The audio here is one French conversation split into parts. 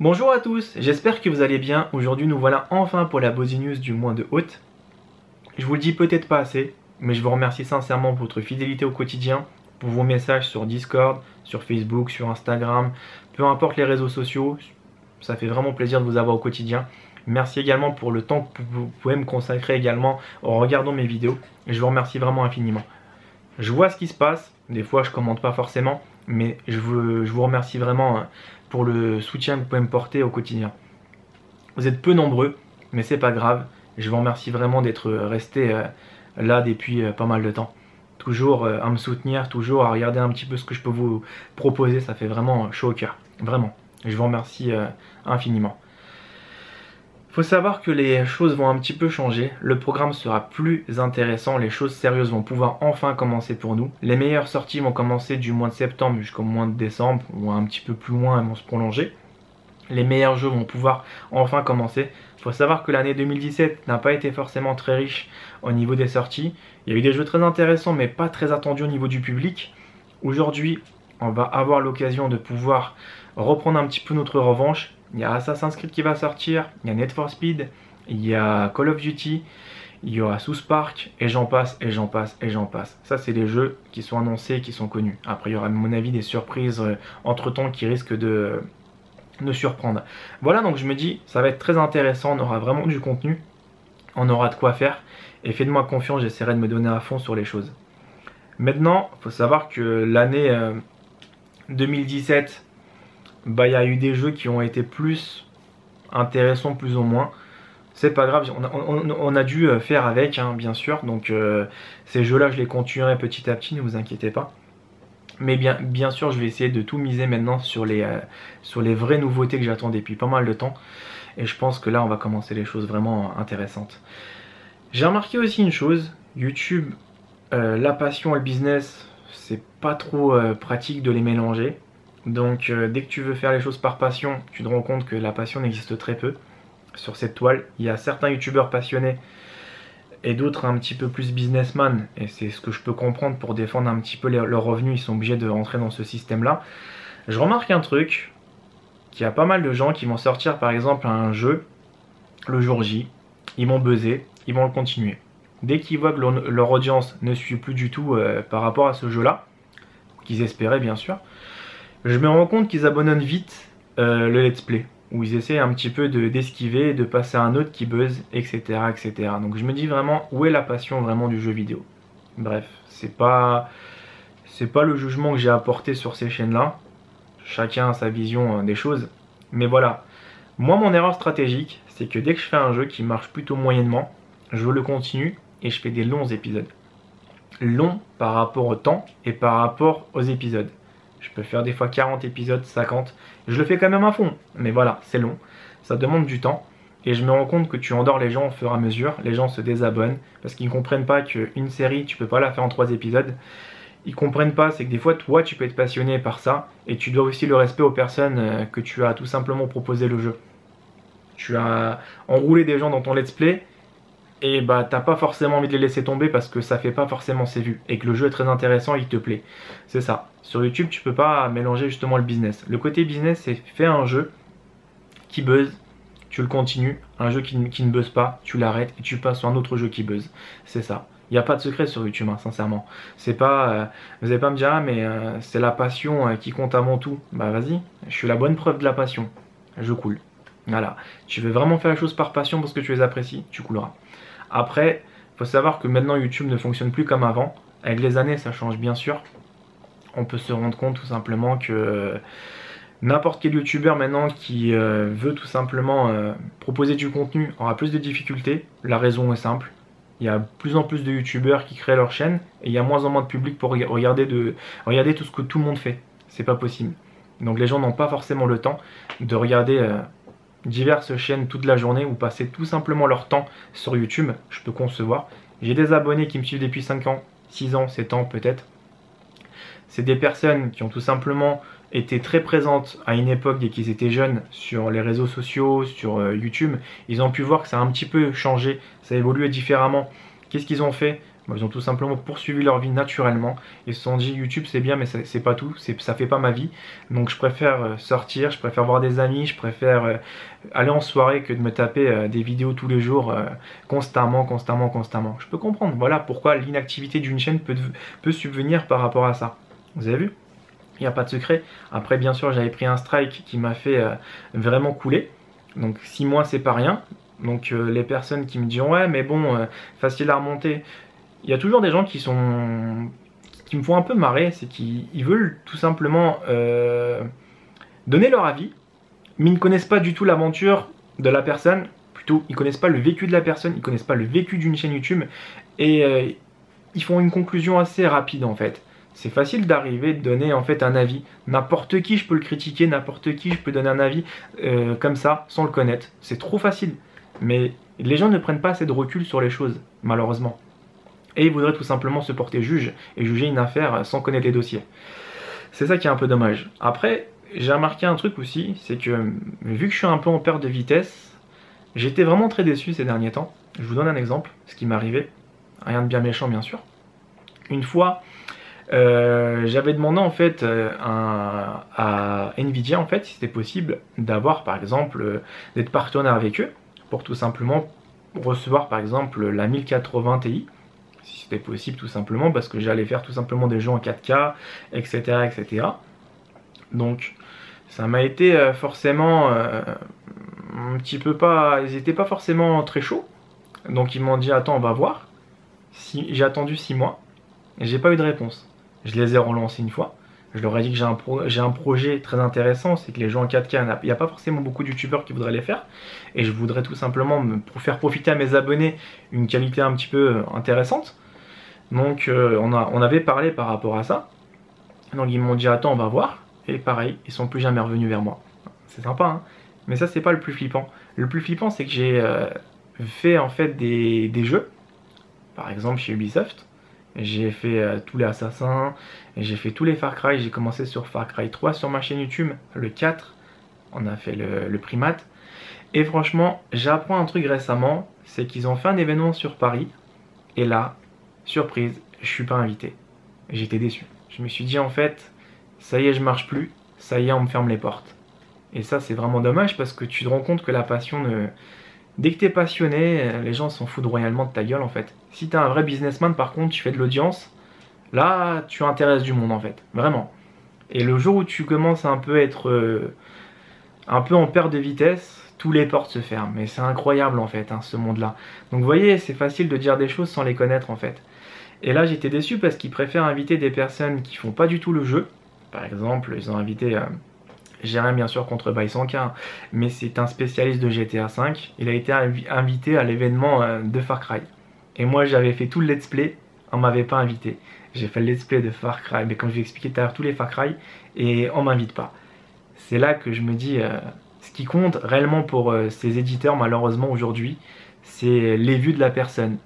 Bonjour à tous, j'espère que vous allez bien. Aujourd'hui nous voilà enfin pour la Bozy News du mois de août. Je vous le dis peut-être pas assez, mais je vous remercie sincèrement pour votre fidélité au quotidien, pour vos messages sur Discord, sur Facebook, sur Instagram, peu importe les réseaux sociaux, ça fait vraiment plaisir de vous avoir au quotidien. Merci également pour le temps que vous pouvez me consacrer également en regardant mes vidéos, et je vous remercie vraiment infiniment. Je vois ce qui se passe, des fois je commente pas forcément, mais je vous remercie vraiment pour le soutien que vous pouvez me porter au quotidien. Vous êtes peu nombreux, mais c'est pas grave. Je vous remercie vraiment d'être resté là depuis pas mal de temps. Toujours à me soutenir, toujours à regarder un petit peu ce que je peux vous proposer, ça fait vraiment chaud au cœur. Vraiment. Je vous remercie infiniment. Il faut savoir que les choses vont un petit peu changer, le programme sera plus intéressant, les choses sérieuses vont pouvoir enfin commencer pour nous. Les meilleures sorties vont commencer du mois de septembre jusqu'au mois de décembre, ou un petit peu plus loin, elles vont se prolonger. Les meilleurs jeux vont pouvoir enfin commencer. Il faut savoir que l'année 2017 n'a pas été forcément très riche au niveau des sorties. Il y a eu des jeux très intéressants mais pas très attendus au niveau du public. Aujourd'hui, on va avoir l'occasion de pouvoir reprendre un petit peu notre revanche. Il y a Assassin's Creed qui va sortir, il y a Need for Speed, il y a Call of Duty, il y aura South Park, et j'en passe, et j'en passe, et j'en passe. Ça, c'est les jeux qui sont annoncés, qui sont connus. Après, il y aura, à mon avis, des surprises entre-temps qui risquent de nous surprendre. Voilà, donc je me dis, ça va être très intéressant, on aura vraiment du contenu, on aura de quoi faire, et faites-moi confiance, j'essaierai de me donner à fond sur les choses. Maintenant, il faut savoir que l'année 2017... il y a eu des jeux qui ont été plus intéressants plus ou moins. C'est pas grave, on a dû faire avec, hein, bien sûr. Donc ces jeux-là, je les continuerai petit à petit, ne vous inquiétez pas. Mais bien sûr, je vais essayer de tout miser maintenant sur les vraies nouveautés que j'attends depuis pas mal de temps. Et je pense que là, on va commencer les choses vraiment intéressantes. J'ai remarqué aussi une chose, YouTube, la passion et le business, c'est pas trop pratique de les mélanger. Donc dès que tu veux faire les choses par passion, tu te rends compte que la passion n'existe très peu sur cette toile. Il y a certains youtubeurs passionnés et d'autres un petit peu plus businessman, et c'est ce que je peux comprendre pour défendre un petit peu leurs revenus, ils sont obligés de rentrer dans ce système là. Je remarque un truc, qu'il y a pas mal de gens qui vont sortir par exemple un jeu le jour J, ils vont buzzer, ils vont le continuer. Dès qu'ils voient que leur audience ne suit plus du tout par rapport à ce jeu là, qu'ils espéraient bien sûr, je me rends compte qu'ils abandonnent vite le let's play, où ils essaient un petit peu d'esquiver, de passer à un autre qui buzz, etc., etc. Donc je me dis vraiment, où est la passion vraiment du jeu vidéo? Bref, c'est pas le jugement que j'ai apporté sur ces chaînes-là. Chacun a sa vision des choses. Mais voilà, moi mon erreur stratégique, c'est que dès que je fais un jeu qui marche plutôt moyennement, je le continue et je fais des longs épisodes. Longs par rapport au temps et par rapport aux épisodes. Je peux faire des fois 40 épisodes, 50. Je le fais quand même à fond. Mais voilà, c'est long. Ça demande du temps. Et je me rends compte que tu endors les gens au fur et à mesure. Les gens se désabonnent. Parce qu'ils ne comprennent pas qu'une série, tu peux pas la faire en 3 épisodes. Ils comprennent pas, c'est que des fois, toi, tu peux être passionné par ça. Et tu dois aussi le respect aux personnes que tu as tout simplement proposé le jeu. Tu as enroulé des gens dans ton let's play. Et bah t'as pas forcément envie de les laisser tomber parce que ça fait pas forcément ses vues et que le jeu est très intéressant et il te plaît. C'est ça. Sur YouTube, tu peux pas mélanger justement le business. Le côté business, c'est faire un jeu qui buzz, tu le continues. Un jeu qui ne buzz pas, tu l'arrêtes et tu passes sur un autre jeu qui buzz. C'est ça. Il n'y a pas de secret sur YouTube, hein, sincèrement. C'est pas, vous allez pas me dire, ah, mais c'est la passion qui compte avant tout. Bah vas-y, je suis la bonne preuve de la passion. Je coule. Voilà. Tu veux vraiment faire les choses par passion parce que tu les apprécies, tu couleras. Après, il faut savoir que maintenant YouTube ne fonctionne plus comme avant. Avec les années, ça change bien sûr. On peut se rendre compte tout simplement que n'importe quel youtubeur maintenant qui veut tout simplement proposer du contenu aura plus de difficultés. La raison est simple. Il y a de plus en plus de youtubeurs qui créent leur chaîne et il y a moins en moins de public pour regarder tout ce que tout le monde fait. C'est pas possible. Donc les gens n'ont pas forcément le temps de regarder diverses chaînes toute la journée ou passer tout simplement leur temps sur YouTube, je peux concevoir. J'ai des abonnés qui me suivent depuis 5 ans, 6 ans, 7 ans peut-être. C'est des personnes qui ont tout simplement été très présentes à une époque dès qu'ils étaient jeunes sur les réseaux sociaux, sur YouTube. Ils ont pu voir que ça a un petit peu changé, ça a évolué différemment. Qu'est-ce qu'ils ont fait? Bah, ils ont tout simplement poursuivi leur vie naturellement. Ils se sont dit YouTube c'est bien mais c'est pas tout, ça fait pas ma vie. Donc je préfère sortir, je préfère voir des amis, je préfère aller en soirée que de me taper des vidéos tous les jours constamment. Je peux comprendre, voilà pourquoi l'inactivité d'une chaîne peut subvenir par rapport à ça. Vous avez vu? Il n'y a pas de secret. Après bien sûr j'avais pris un strike qui m'a fait vraiment couler. Donc 6 mois c'est pas rien. Donc les personnes qui me disent ouais mais bon facile à remonter. Il y a toujours des gens qui me font un peu marrer, c'est qu'ils veulent tout simplement donner leur avis, mais ils ne connaissent pas du tout l'aventure de la personne, plutôt ils ne connaissent pas le vécu de la personne, ils ne connaissent pas le vécu d'une chaîne YouTube, et ils font une conclusion assez rapide en fait. C'est facile d'arriver, de donner en fait un avis. N'importe qui je peux le critiquer, n'importe qui je peux donner un avis comme ça, sans le connaître. C'est trop facile. Mais les gens ne prennent pas assez de recul sur les choses, malheureusement. Et ils voudraient tout simplement se porter juge et juger une affaire sans connaître les dossiers. C'est ça qui est un peu dommage. Après, j'ai remarqué un truc aussi, c'est que vu que je suis un peu en perte de vitesse, j'étais vraiment très déçu ces derniers temps. Je vous donne un exemple, ce qui m'est arrivé. Rien de bien méchant bien sûr. Une fois, j'avais demandé en fait à Nvidia en fait si c'était possible d'avoir par exemple d'être partenaire avec eux pour tout simplement recevoir par exemple la 1080 Ti. Si c'était possible tout simplement parce que j'allais faire tout simplement des jeux en 4K, etc. Donc ça m'a été forcément un petit peu pas... Ils n'étaient pas forcément très chauds. Donc ils m'ont dit attends on va voir. J'ai attendu 6 mois et j'ai pas eu de réponse. Je les ai relancés une fois. Je leur ai dit que j'ai un projet très intéressant, c'est que les jeux en 4K, il n'y a pas forcément beaucoup de youtubeurs qui voudraient les faire. Et je voudrais tout simplement faire profiter à mes abonnés une qualité un petit peu intéressante. Donc on avait parlé par rapport à ça. Donc ils m'ont dit attends on va voir. Et pareil, ils sont plus jamais revenus vers moi. C'est sympa hein. Mais ça c'est pas le plus flippant. Le plus flippant c'est que j'ai fait en fait des jeux. Par exemple chez Ubisoft. J'ai fait tous les Assassins, j'ai fait tous les Far Cry, j'ai commencé sur Far Cry 3 sur ma chaîne YouTube, le 4, on a fait le primate. Et franchement, j'apprends un truc récemment, c'est qu'ils ont fait un événement sur Paris, et là, surprise, je suis pas invité. J'étais déçu. Je me suis dit en fait, ça y est, je marche plus, ça y est, on me ferme les portes. Et ça, c'est vraiment dommage parce que tu te rends compte que la passion ne... Dès que t'es passionné, les gens s'en foutent royalement de ta gueule en fait. Si t'es un vrai businessman par contre, tu fais de l'audience, là tu intéresses du monde en fait, vraiment. Et le jour où tu commences à un peu être un peu en perte de vitesse, tous les portes se ferment. Mais c'est incroyable en fait, hein, ce monde-là. Donc vous voyez, c'est facile de dire des choses sans les connaître en fait. Et là j'étais déçu parce qu'ils préfèrent inviter des personnes qui font pas du tout le jeu. Par exemple, ils ont invité... J'ai rien bien sûr contre Baisanka, mais c'est un spécialiste de GTA V. Il a été invité à l'événement de Far Cry. Et moi j'avais fait tout le let's play, on m'avait pas invité. J'ai fait le let's play de Far Cry, mais comme je vous expliqué tout à l'heure, tous les Far Cry, et on m'invite pas. C'est là que je me dis, ce qui compte réellement pour ces éditeurs malheureusement aujourd'hui, c'est les vues de la personne.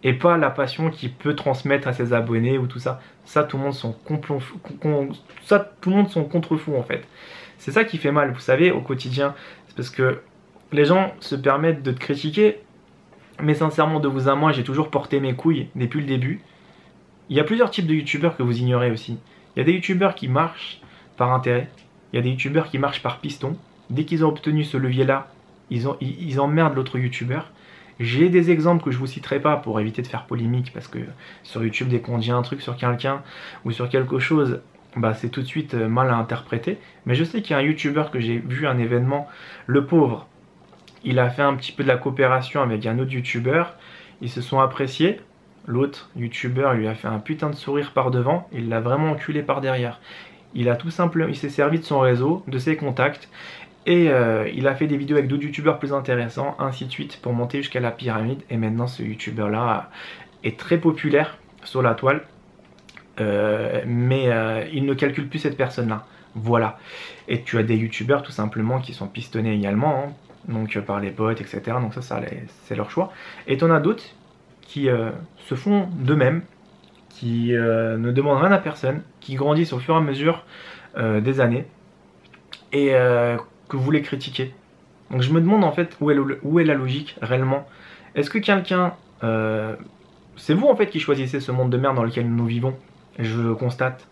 Et pas la passion qu'il peut transmettre à ses abonnés ou tout ça. Ça tout le monde sont contre fous en fait. C'est ça qui fait mal, vous savez, au quotidien. C'est parce que les gens se permettent de te critiquer, mais sincèrement, de vous à moi, j'ai toujours porté mes couilles depuis le début. Il y a plusieurs types de youtubeurs que vous ignorez aussi. Il y a des youtubeurs qui marchent par intérêt. Il y a des youtubeurs qui marchent par piston. Dès qu'ils ont obtenu ce levier-là, ils emmerdent l'autre youtubeur. J'ai des exemples que je vous citerai pas pour éviter de faire polémique, parce que sur YouTube, dès qu'on dit un truc sur quelqu'un ou sur quelque chose, bah c'est tout de suite mal à interpréter. Mais je sais qu'il y a un youtubeur que j'ai vu un événement, le pauvre, il a fait un petit peu de la coopération avec un autre youtubeur, ils se sont appréciés, l'autre youtubeur lui a fait un putain de sourire par devant, il l'a vraiment enculé par derrière. Il a tout simplement, il s'est servi de son réseau, de ses contacts, et il a fait des vidéos avec d'autres youtubeurs plus intéressants, ainsi de suite, pour monter jusqu'à la pyramide. Et maintenant ce youtubeur là est très populaire sur la toile. Mais il ne calcule plus cette personne là, voilà. Et tu as des youtubeurs tout simplement qui sont pistonnés également hein, donc par les potes etc, donc ça c'est leur choix. Et tu en as d'autres qui se font d'eux-mêmes, qui ne demandent rien à personne, qui grandissent au fur et à mesure des années et que vous les critiquez. Donc je me demande en fait où est la logique réellement. Est-ce que quelqu'un C'est vous en fait qui choisissez ce monde de merde dans lequel nous vivons. Je le constate.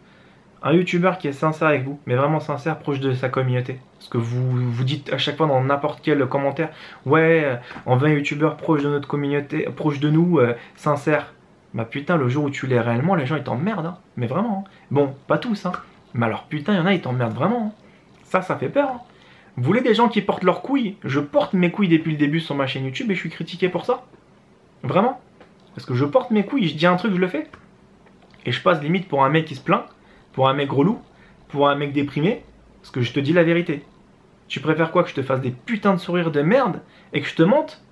Un youtubeur qui est sincère avec vous, mais vraiment sincère, proche de sa communauté. Parce que vous dites à chaque fois dans n'importe quel commentaire, ouais, on veut un youtubeur proche de notre communauté, proche de nous, sincère. Bah putain, le jour où tu l'es réellement, les gens ils t'emmerdent, hein. Mais vraiment. Hein. Bon, pas tous, hein. Mais alors putain, il y en a, ils t'emmerdent vraiment. Hein. Ça fait peur. Hein. Vous voulez des gens qui portent leurs couilles? Je porte mes couilles depuis le début sur ma chaîne YouTube et je suis critiqué pour ça. Vraiment. Parce que je porte mes couilles, je dis un truc, je le fais. Et je passe limite pour un mec qui se plaint, pour un mec relou, pour un mec déprimé, parce que je te dis la vérité. Tu préfères quoi, que je te fasse des putains de sourires de merde et que je te mente?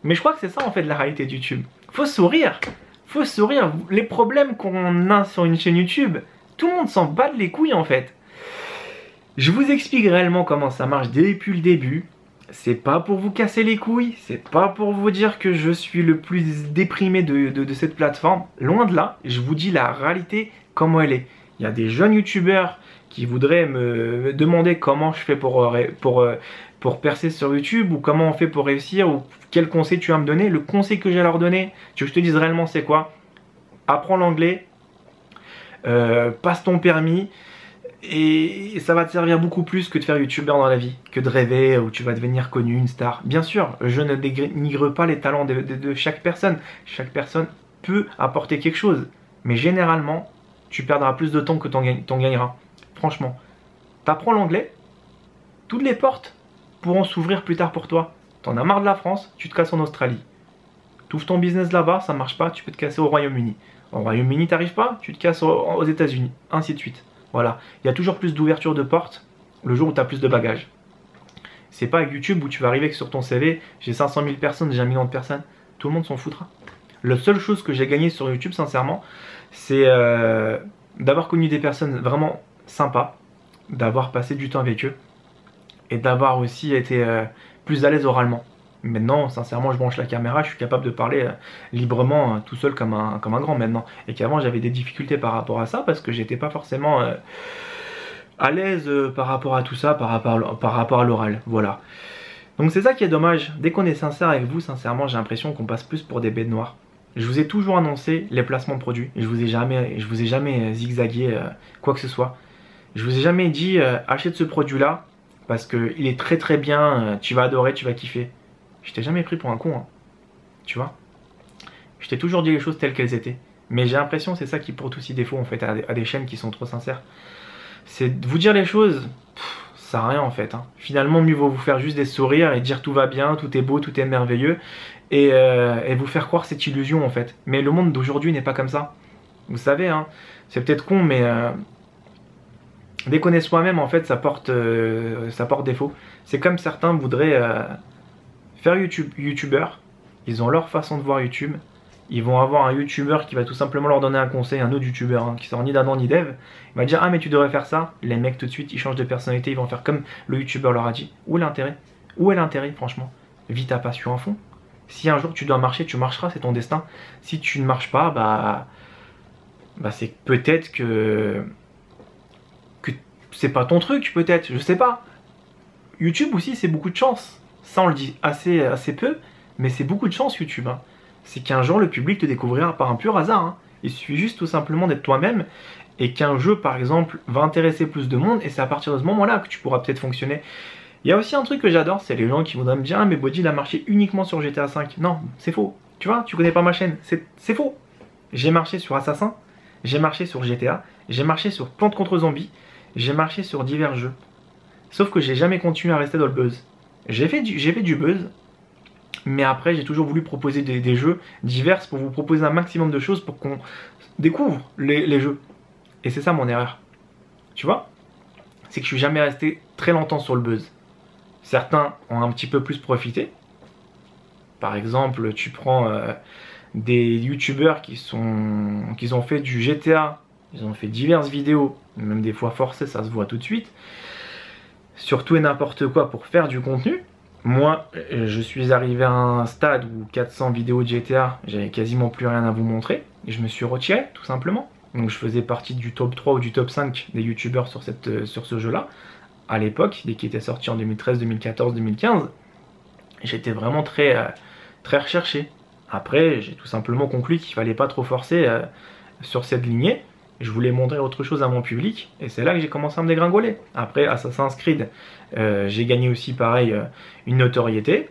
Mais je crois que c'est ça en fait la réalité de YouTube. Faut sourire. Faut sourire. Les problèmes qu'on a sur une chaîne YouTube, tout le monde s'en bat les couilles en fait. Je vous explique réellement comment ça marche depuis le début. C'est pas pour vous casser les couilles, c'est pas pour vous dire que je suis le plus déprimé de cette plateforme. Loin de là, je vous dis la réalité comment elle est. Il y a des jeunes youtubeurs qui voudraient me demander comment je fais pour percer sur YouTube ou comment on fait pour réussir ou quel conseil tu vas me donner. Le conseil que j'ai à leur donner, tu veux que je te dise réellement c'est quoi? Apprends l'anglais, passe ton permis. Et ça va te servir beaucoup plus que de faire youtubeur dans la vie, que de rêver où tu vas devenir connu, une star. Bien sûr, je ne dénigre pas les talents de chaque personne. Chaque personne peut apporter quelque chose. Mais généralement, tu perdras plus de temps que t'en gagneras. Franchement, t'apprends l'anglais, toutes les portes pourront s'ouvrir plus tard pour toi. T'en as marre de la France, tu te casses en Australie. T'ouvres ton business là-bas, ça marche pas, tu peux te casser au Royaume-Uni. Au Royaume-Uni, t'arrives pas, tu te casses aux États-Unis, ainsi de suite. Voilà, il y a toujours plus d'ouverture de portes le jour où tu as plus de bagages. C'est pas avec YouTube où tu vas arriver que sur ton CV, j'ai 500 000 personnes, j'ai 1 million de personnes. Tout le monde s'en foutra. La seule chose que j'ai gagné sur YouTube, sincèrement, c'est d'avoir connu des personnes vraiment sympas, d'avoir passé du temps avec eux et d'avoir aussi été plus à l'aise oralement. Maintenant, sincèrement, je branche la caméra, je suis capable de parler librement tout seul comme un grand maintenant. Et qu'avant, j'avais des difficultés par rapport à ça parce que j'étais pas forcément à l'aise par rapport à tout ça, par rapport à l'oral. Voilà. Donc c'est ça qui est dommage. Dès qu'on est sincère avec vous, sincèrement, j'ai l'impression qu'on passe plus pour des bêtes noires. Je vous ai toujours annoncé les placements de produits. Je vous ai jamais zigzagué quoi que ce soit. Je vous ai jamais dit achète ce produit-là parce qu'il est très très bien, tu vas adorer, tu vas kiffer. Je t'ai jamais pris pour un con, hein. Tu vois. Je t'ai toujours dit les choses telles qu'elles étaient. Mais j'ai l'impression que c'est ça qui porte aussi défaut en fait à des chaînes qui sont trop sincères. C'est de vous dire les choses, ça sert à rien en fait. Hein. Finalement, mieux vaut vous faire juste des sourires et dire tout va bien, tout est beau, tout est merveilleux. Et vous faire croire cette illusion en fait. Mais le monde d'aujourd'hui n'est pas comme ça. Vous savez, hein, c'est peut-être con, mais dès qu'on est soi-même en fait, ça porte défaut. C'est comme certains voudraient... faire youtubeur, ils ont leur façon de voir YouTube, ils vont avoir un youtubeur qui va tout simplement leur donner un conseil, un autre youtubeur qui sort ni d'Adam ni d'Ève, il va dire ah mais tu devrais faire ça, les mecs tout de suite ils changent de personnalité, ils vont faire comme le youtubeur leur a dit. Où est l'intérêt? Où est l'intérêt franchement? Vis ta passion à fond. Si un jour tu dois marcher, tu marcheras, c'est ton destin. Si tu ne marches pas, bah c'est peut-être que c'est pas ton truc, peut-être, je sais pas. YouTube aussi c'est beaucoup de chance. Ça on le dit assez peu, mais c'est beaucoup de chance YouTube. Hein. C'est qu'un jour le public te découvrira par un pur hasard. Hein. Il suffit juste tout simplement d'être toi-même et qu'un jeu par exemple va intéresser plus de monde et c'est à partir de ce moment-là que tu pourras peut-être fonctionner. Il y a aussi un truc que j'adore, c'est les gens qui voudraient me dire ah mais Body il a marché uniquement sur GTA V. Non, c'est faux. Tu vois, tu connais pas ma chaîne, c'est faux. J'ai marché sur Assassin, j'ai marché sur GTA, j'ai marché sur Plante contre Zombies, j'ai marché sur divers jeux. Sauf que j'ai jamais continué à rester dans le buzz. J'ai fait du buzz, mais après j'ai toujours voulu proposer des jeux divers pour vous proposer un maximum de choses pour qu'on découvre les jeux. Et c'est ça mon erreur. Tu vois? C'est que je suis jamais resté très longtemps sur le buzz. Certains ont un petit peu plus profité. Par exemple, tu prends des youtubeurs qui ont fait du GTA, ils ont fait diverses vidéos, même des fois forcées, ça se voit tout de suite. Sur tout et n'importe quoi pour faire du contenu. Moi, je suis arrivé à un stade où 400 vidéos de GTA, j'avais quasiment plus rien à vous montrer. Et je me suis retiré, tout simplement. Donc je faisais partie du top 3 ou du top 5 des youtubeurs sur ce jeu-là. À l'époque, dès qu'il était sorti en 2013, 2014, 2015, j'étais vraiment très recherché. Après, j'ai tout simplement conclu qu'il fallait pas trop forcer sur cette lignée. Je voulais montrer autre chose à mon public et c'est là que j'ai commencé à me dégringoler. Après Assassin's Creed, j'ai gagné aussi pareil une notoriété.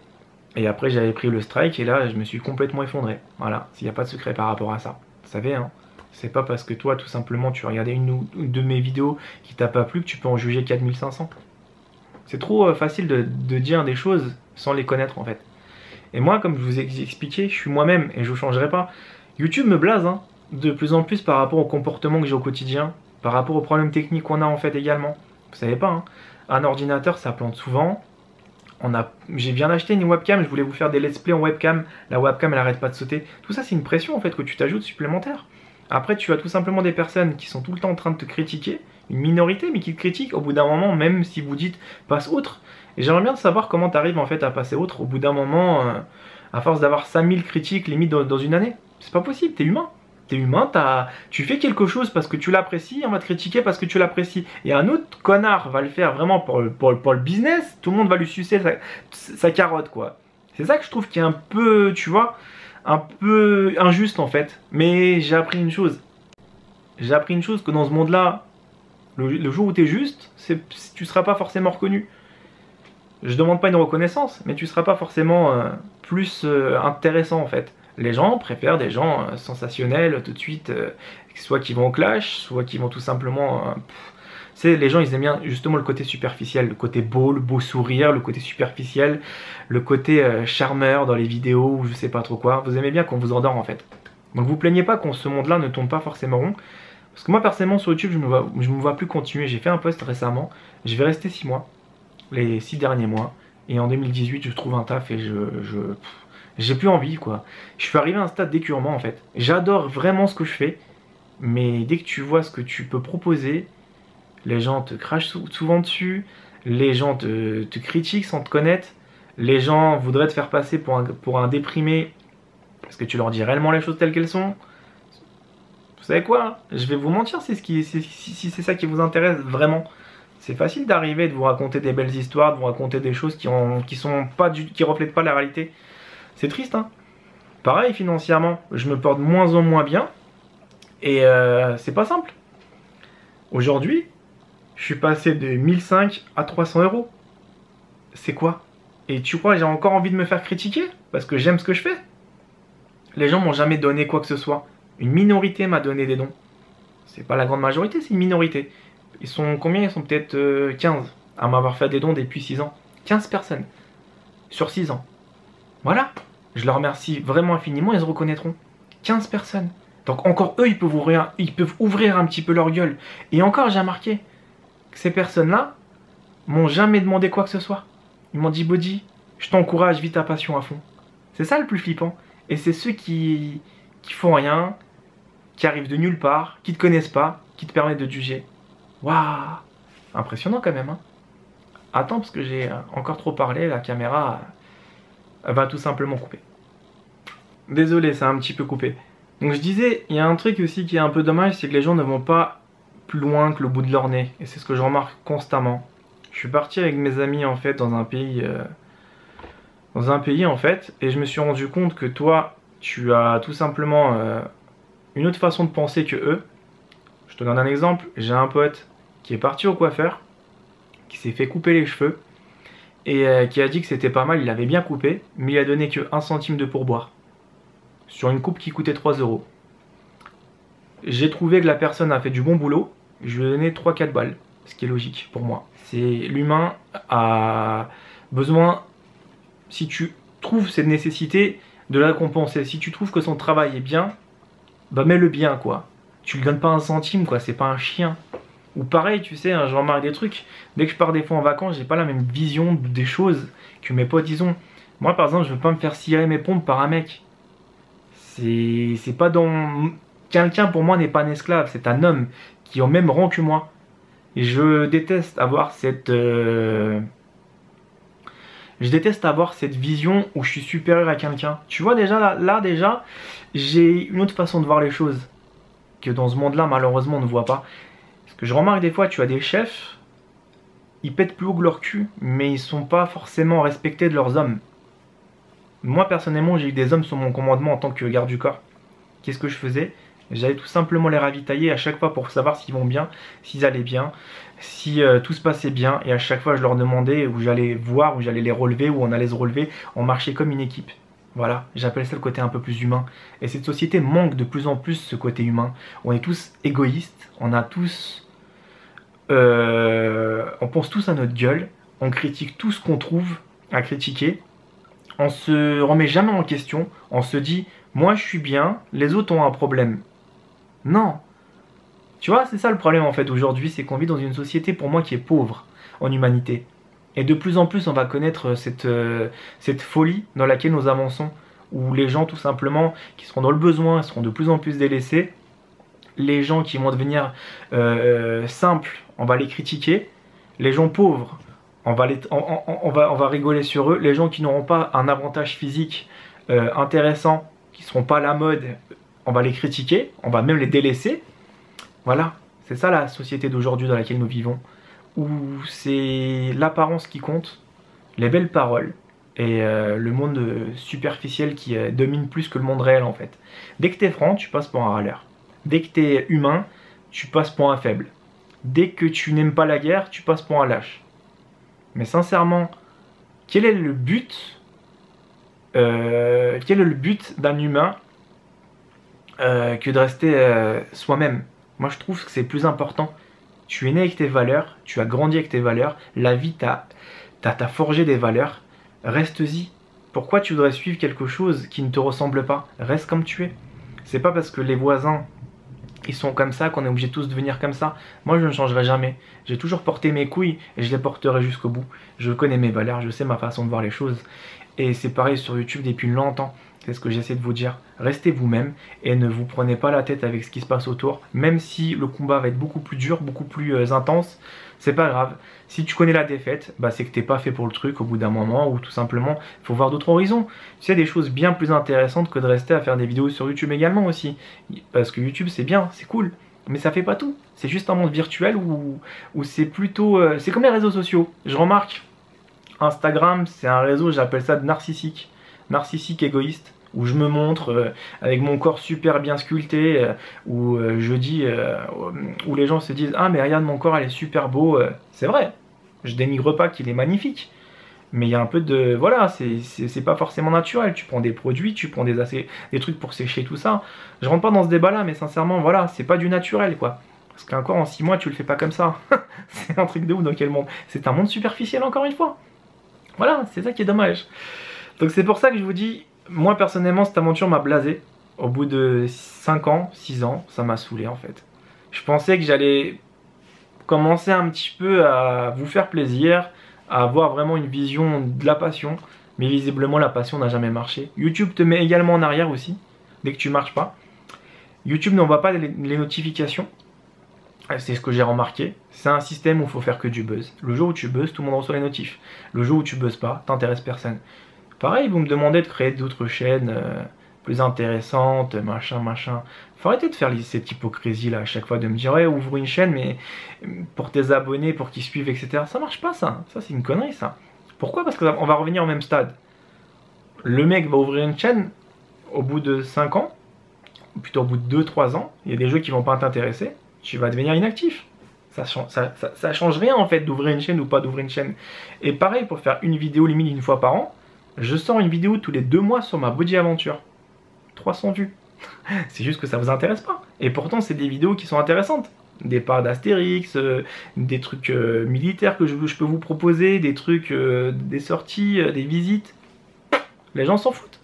Et après j'avais pris le strike et là je me suis complètement effondré. Voilà, s'il n'y a pas de secret par rapport à ça. Vous savez, hein, c'est pas parce que toi tout simplement tu regardais une ou deux de mes vidéos qui t'a pas plu que tu peux en juger 4500. C'est trop facile de dire des choses sans les connaître en fait. Et moi, comme je vous ai expliqué, je suis moi-même et je ne changerai pas. YouTube me blase hein, de plus en plus par rapport au comportement que j'ai au quotidien, par rapport aux problèmes techniques qu'on a en fait également. Vous savez pas, hein, un ordinateur ça plante souvent. J'ai bien acheté une webcam, je voulais vous faire des let's play en webcam. La webcam elle arrête pas de sauter. Tout ça c'est une pression en fait que tu t'ajoutes supplémentaire. Après tu as tout simplement des personnes qui sont tout le temps en train de te critiquer, une minorité mais qui te critique au bout d'un moment, même si vous dites passe outre. Et j'aimerais bien savoir comment tu arrives en fait à passer outre au bout d'un moment, à force d'avoir 5000 critiques limite dans une année. C'est pas possible, t'es humain. T'es humain, tu fais quelque chose parce que tu l'apprécies, on va te critiquer parce que tu l'apprécies. Et un autre connard va le faire vraiment pour le business, tout le monde va lui sucer sa carotte quoi. C'est ça que je trouve qui est un peu, tu vois, un peu injuste en fait. Mais j'ai appris une chose. J'ai appris une chose que dans ce monde-là, le jour où tu es juste, tu ne seras pas forcément reconnu. Je demande pas une reconnaissance, mais tu ne seras pas forcément plus intéressant en fait. Les gens préfèrent des gens sensationnels tout de suite, soit qui vont au clash, soit qui vont tout simplement... les gens ils aiment bien justement le côté superficiel, le côté beau, le beau sourire, le côté superficiel, le côté charmeur dans les vidéos ou je sais pas trop quoi. Vous aimez bien qu'on vous endort en fait. Donc vous plaignez pas qu'on ce monde-là ne tourne pas forcément rond. Parce que moi personnellement sur YouTube je me vois plus continuer. J'ai fait un post récemment, je vais rester 6 mois, les 6 derniers mois. Et en 2018 je trouve un taf et j'ai plus envie quoi. Je suis arrivé à un stade d'écœurement en fait. J'adore vraiment ce que je fais. Mais dès que tu vois ce que tu peux proposer, les gens te crachent souvent dessus. Les gens te critiquent sans te connaître. Les gens voudraient te faire passer pour un déprimé. Parce que tu leur dis réellement les choses telles qu'elles sont. Vous savez quoi? Je vais vous mentir si c'est ça qui vous intéresse vraiment. C'est facile d'arriver, de vous raconter des belles histoires, de vous raconter des choses qui reflètent pas la réalité. C'est triste, hein. Pareil, financièrement, je me porte de moins en moins bien. Et c'est pas simple. Aujourd'hui, je suis passé de 1005 à 300 euros. C'est quoi? Et tu crois que j'ai encore envie de me faire critiquer? Parce que j'aime ce que je fais? Les gens m'ont jamais donné quoi que ce soit. Une minorité m'a donné des dons. C'est pas la grande majorité, c'est une minorité. Ils sont combien? Ils sont peut-être 15 à m'avoir fait des dons depuis 6 ans. 15 personnes. Sur 6 ans. Voilà. Je leur remercie vraiment infiniment, ils se reconnaîtront. 15 personnes. Donc encore eux, ils peuvent ouvrir un petit peu leur gueule. Et encore, j'ai remarqué que ces personnes-là m'ont jamais demandé quoi que ce soit. Ils m'ont dit, Body, je t'encourage, vis ta passion à fond. C'est ça le plus flippant. Et c'est ceux qui font rien, qui arrivent de nulle part, qui te connaissent pas, qui te permettent de te juger. Waouh! Impressionnant quand même, hein. Attends, parce que j'ai encore trop parlé, la caméra va tout simplement couper. Désolé, ça a un petit peu coupé. Donc je disais, il y a un truc aussi qui est un peu dommage, c'est que les gens ne vont pas plus loin que le bout de leur nez. Et c'est ce que je remarque constamment. Je suis parti avec mes amis en fait dans un pays en fait, et je me suis rendu compte que toi, tu as tout simplement une autre façon de penser que eux. Je te donne un exemple, j'ai un pote qui est parti au coiffeur, qui s'est fait couper les cheveux, et qui a dit que c'était pas mal, il avait bien coupé, mais il a donné que 1 centime de pourboire. Sur une coupe qui coûtait 3 euros. J'ai trouvé que la personne a fait du bon boulot, je lui ai donné 3-4 balles, ce qui est logique pour moi. C'est l'humain a besoin, si tu trouves cette nécessité, de la récompenser. Si tu trouves que son travail est bien, bah mets-le bien quoi. Tu lui donnes pas 1 centime quoi, c'est pas un chien. Ou pareil, tu sais, hein, je remarque des trucs. Dès que je pars des fois en vacances, j'ai pas la même vision des choses que mes potes, disons. Moi par exemple, je veux pas me faire cirer mes pompes par un mec. C'est pas dans... Quelqu'un pour moi n'est pas un esclave, c'est un homme qui est au même rang que moi. Et je déteste avoir cette... Je déteste avoir cette vision où je suis supérieur à quelqu'un. Tu vois déjà, là déjà, j'ai une autre façon de voir les choses. Que dans ce monde-là, malheureusement, on ne voit pas. Parce que je remarque des fois, tu as des chefs, ils pètent plus haut que leur cul, mais ils sont pas forcément respectés de leurs hommes. Moi personnellement, j'ai eu des hommes sous mon commandement en tant que garde du corps. Qu'est-ce que je faisais? J'allais tout simplement les ravitailler à chaque fois pour savoir s'ils vont bien, s'ils allaient bien, si tout se passait bien. Et à chaque fois, je leur demandais où j'allais voir, où j'allais les relever, où on allait se relever. On marchait comme une équipe. Voilà, j'appelle ça le côté un peu plus humain. Et cette société manque de plus en plus ce côté humain. On est tous égoïstes, on a tous... on pense tous à notre gueule, on critique tout ce qu'on trouve à critiquer. On se remet jamais en question, on se dit, moi je suis bien, les autres ont un problème. Non. Tu vois, c'est ça le problème en fait aujourd'hui, c'est qu'on vit dans une société pour moi qui est pauvre en humanité. Et de plus en plus on va connaître cette folie dans laquelle nous avançons, où les gens tout simplement qui seront dans le besoin seront de plus en plus délaissés. Les gens qui vont devenir simples, on va les critiquer. Les gens pauvres, on va rigoler sur eux. Les gens qui n'auront pas un avantage physique intéressant, qui ne seront pas à la mode, on va les critiquer, on va même les délaisser. Voilà, c'est ça la société d'aujourd'hui dans laquelle nous vivons, où c'est l'apparence qui compte, les belles paroles, et le monde superficiel qui domine plus que le monde réel en fait. Dès que t'es franc, tu passes pour un râleur. Dès que t'es humain, tu passes pour un faible. Dès que tu n'aimes pas la guerre, tu passes pour un lâche. Mais sincèrement, quel est le but d'un humain que de rester soi-même? Moi je trouve que c'est plus important. Tu es né avec tes valeurs, tu as grandi avec tes valeurs, la vie t'a forgé des valeurs, reste-y. Pourquoi tu voudrais suivre quelque chose qui ne te ressemble pas? Reste comme tu es. C'est pas parce que les voisins ils sont comme ça qu'on est obligé de tous devenir comme ça. Moi je ne changerai jamais. J'ai toujours porté mes couilles et je les porterai jusqu'au bout. Je connais mes valeurs, je sais ma façon de voir les choses. Et c'est pareil sur YouTube depuis longtemps. C'est ce que j'essaie de vous dire. Restez vous-même et ne vous prenez pas la tête avec ce qui se passe autour. Même si le combat va être beaucoup plus dur, beaucoup plus intense, c'est pas grave. Si tu connais la défaite, bah c'est que t'es pas fait pour le truc au bout d'un moment, ou tout simplement, il faut voir d'autres horizons. Tu sais, des choses bien plus intéressantes que de rester à faire des vidéos sur YouTube également aussi. Parce que YouTube c'est bien, c'est cool, mais ça fait pas tout. C'est juste un monde virtuel où c'est plutôt... c'est comme les réseaux sociaux. Je remarque, Instagram c'est un réseau, j'appelle ça narcissique. Narcissique égoïste, où je me montre avec mon corps super bien sculpté, où je dis, où les gens se disent ah mais regarde mon corps, elle est super beau, c'est vrai, je dénigre pas qu'il est magnifique, mais il y a un peu de, voilà, c'est pas forcément naturel, tu prends des produits, tu prends des trucs pour sécher tout ça, je rentre pas dans ce débat là, mais sincèrement voilà, c'est pas du naturel quoi, parce qu'un corps en 6 mois tu le fais pas comme ça, c'est un truc de ouf dans quel monde, c'est un monde superficiel encore une fois, voilà, c'est ça qui est dommage. Donc c'est pour ça que je vous dis, moi personnellement cette aventure m'a blasé. Au bout de 5 ans, 6 ans, ça m'a saoulé en fait. Je pensais que j'allais commencer un petit peu à vous faire plaisir, à avoir vraiment une vision de la passion. Mais visiblement la passion n'a jamais marché. YouTube te met également en arrière aussi, dès que tu marches pas. YouTube n'envoie pas les notifications. C'est ce que j'ai remarqué. C'est un système où il faut faire que du buzz. Le jour où tu buzzes, tout le monde reçoit les notifs. Le jour où tu buzzes pas, t'intéresses personne. Pareil, vous me demandez de créer d'autres chaînes plus intéressantes, machin. Faut arrêter de faire cette hypocrisie là à chaque fois, de me dire ouais, ouvre une chaîne, mais pour tes abonnés, pour qu'ils suivent, etc. Ça marche pas ça. Ça c'est une connerie ça. Pourquoi? Parce qu'on va revenir au même stade. Le mec va ouvrir une chaîne au bout de 5 ans, ou plutôt au bout de 2-3 ans, il y a des jeux qui vont pas t'intéresser, tu vas devenir inactif. Ça change rien en fait d'ouvrir une chaîne ou pas d'ouvrir une chaîne. Et pareil, pour faire une vidéo limite une fois par an, je sors une vidéo tous les 2 mois sur ma body aventure. 300 vues. C'est juste que ça vous intéresse pas. Et pourtant, c'est des vidéos qui sont intéressantes. Des parts d'Astérix, des trucs militaires que je peux vous proposer, des trucs, des sorties, des visites. Les gens s'en foutent.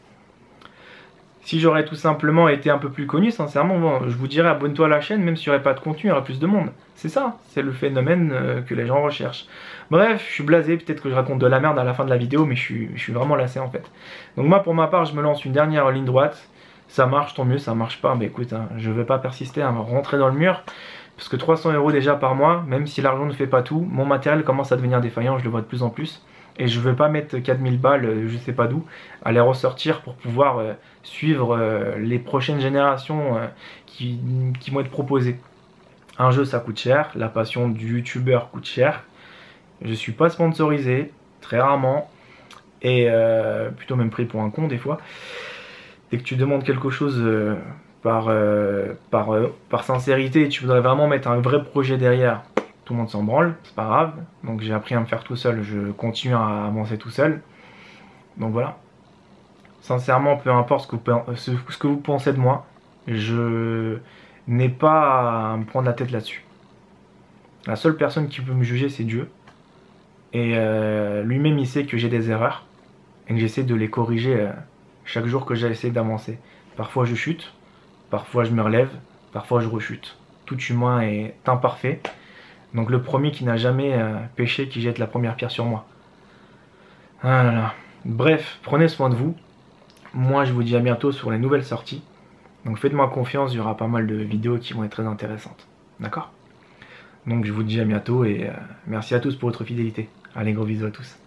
Si j'aurais tout simplement été un peu plus connu, sincèrement, bon, je vous dirais abonne-toi à la chaîne, même s'il n'y aurait pas de contenu, il y aurait plus de monde. C'est ça, c'est le phénomène que les gens recherchent. Bref, je suis blasé, peut-être que je raconte de la merde à la fin de la vidéo, mais je suis vraiment lassé en fait. Donc moi, pour ma part, je me lance une dernière ligne droite. Ça marche, tant mieux, ça marche pas, mais écoute, hein, je ne vais pas persister à me rentrer dans le mur. Parce que 300 € déjà par mois, même si l'argent ne fait pas tout, mon matériel commence à devenir défaillant, je le vois de plus en plus. Et je veux pas mettre 4000 balles, je sais pas d'où, à les ressortir pour pouvoir suivre les prochaines générations qui vont être proposées. Un jeu ça coûte cher, la passion du youtubeur coûte cher. Je suis pas sponsorisé, très rarement. et plutôt même pris pour un con des fois. Dès que tu demandes quelque chose par sincérité et tu voudrais vraiment mettre un vrai projet derrière, tout le monde s'en branle, c'est pas grave. Donc j'ai appris à me faire tout seul, je continue à avancer tout seul. Donc voilà. Sincèrement, peu importe ce que vous pensez de moi, je n'ai pas à me prendre la tête là-dessus. La seule personne qui peut me juger, c'est Dieu. Et lui-même, il sait que j'ai des erreurs et que j'essaie de les corriger chaque jour que j'essaie d'avancer. Parfois je chute, parfois je me relève, parfois je rechute. Tout humain est imparfait. Donc le premier qui n'a jamais péché, qui jette la première pierre sur moi. Ah là là. Bref, prenez soin de vous. Moi, je vous dis à bientôt sur les nouvelles sorties. Donc faites-moi confiance, il y aura pas mal de vidéos qui vont être très intéressantes. D'accord? Donc je vous dis à bientôt et merci à tous pour votre fidélité. Allez, gros bisous à tous.